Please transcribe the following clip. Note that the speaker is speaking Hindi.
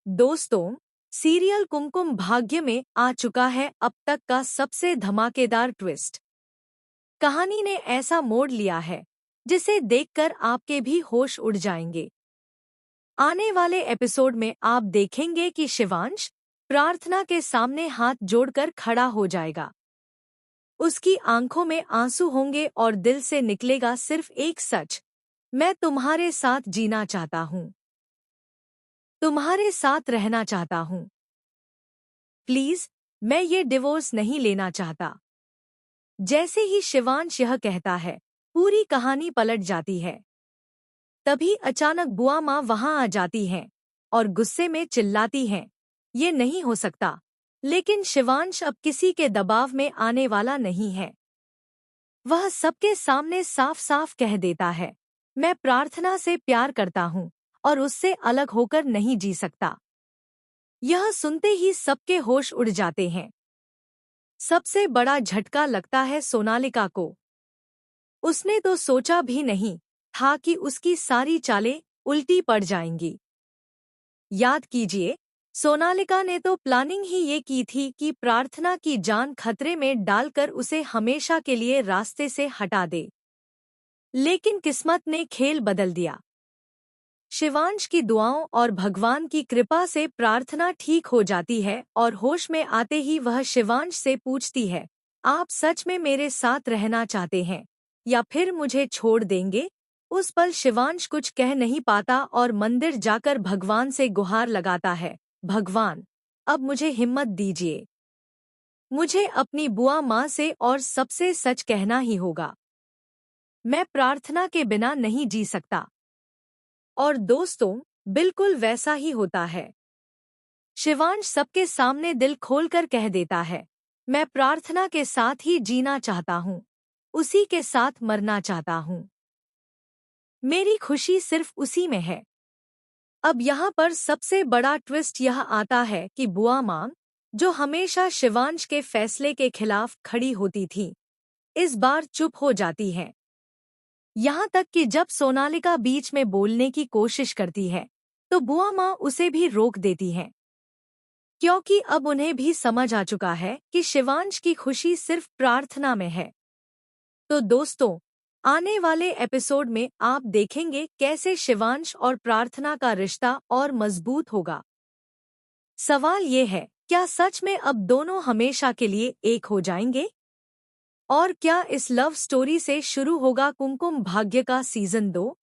दोस्तों, सीरियल कुमकुम भाग्य में आ चुका है अब तक का सबसे धमाकेदार ट्विस्ट। कहानी ने ऐसा मोड़ लिया है जिसे देखकर आपके भी होश उड़ जाएंगे। आने वाले एपिसोड में आप देखेंगे कि शिवांश प्रार्थना के सामने हाथ जोड़कर खड़ा हो जाएगा। उसकी आंखों में आंसू होंगे और दिल से निकलेगा सिर्फ एक सच, मैं तुम्हारे साथ जीना चाहता हूँ, तुम्हारे साथ रहना चाहता हूँ। प्लीज, मैं ये डिवोर्स नहीं लेना चाहता। जैसे ही शिवांश यह कहता है, पूरी कहानी पलट जाती है। तभी अचानक बुआ माँ वहां आ जाती हैं और गुस्से में चिल्लाती हैं, ये नहीं हो सकता। लेकिन शिवांश अब किसी के दबाव में आने वाला नहीं है। वह सबके सामने साफ साफ कह देता है, मैं प्रार्थना से प्यार करता हूँ और उससे अलग होकर नहीं जी सकता। यह सुनते ही सबके होश उड़ जाते हैं। सबसे बड़ा झटका लगता है सोनालिका को। उसने तो सोचा भी नहीं था कि उसकी सारी चालें उल्टी पड़ जाएंगी। याद कीजिए, सोनालिका ने तो प्लानिंग ही ये की थी कि प्रार्थना की जान खतरे में डालकर उसे हमेशा के लिए रास्ते से हटा दे। लेकिन किस्मत ने खेल बदल दिया। शिवांश की दुआओं और भगवान की कृपा से प्रार्थना ठीक हो जाती है और होश में आते ही वह शिवांश से पूछती है, आप सच में मेरे साथ रहना चाहते हैं या फिर मुझे छोड़ देंगे? उस पल शिवांश कुछ कह नहीं पाता और मंदिर जाकर भगवान से गुहार लगाता है, भगवान, अब मुझे हिम्मत दीजिए। मुझे अपनी बुआ माँ से और सबसे सच कहना ही होगा। मैं प्रार्थना के बिना नहीं जी सकता। और दोस्तों, बिल्कुल वैसा ही होता है। शिवांश सबके सामने दिल खोलकर कह देता है, मैं प्रार्थना के साथ ही जीना चाहता हूँ, उसी के साथ मरना चाहता हूँ। मेरी खुशी सिर्फ उसी में है। अब यहाँ पर सबसे बड़ा ट्विस्ट यह आता है कि बुआ माँ, जो हमेशा शिवांश के फैसले के खिलाफ खड़ी होती थी, इस बार चुप हो जाती है। यहाँ तक कि जब सोनालिका बीच में बोलने की कोशिश करती है, तो बुआ माँ उसे भी रोक देती हैं। क्योंकि अब उन्हें भी समझ आ चुका है कि शिवांश की खुशी सिर्फ प्रार्थना में है। तो दोस्तों, आने वाले एपिसोड में आप देखेंगे कैसे शिवांश और प्रार्थना का रिश्ता और मजबूत होगा। सवाल ये है, क्या सच में अब दोनों हमेशा के लिए एक हो जाएंगे? और क्या इस लव स्टोरी से शुरू होगा कुमकुम भाग्य का सीजन 2?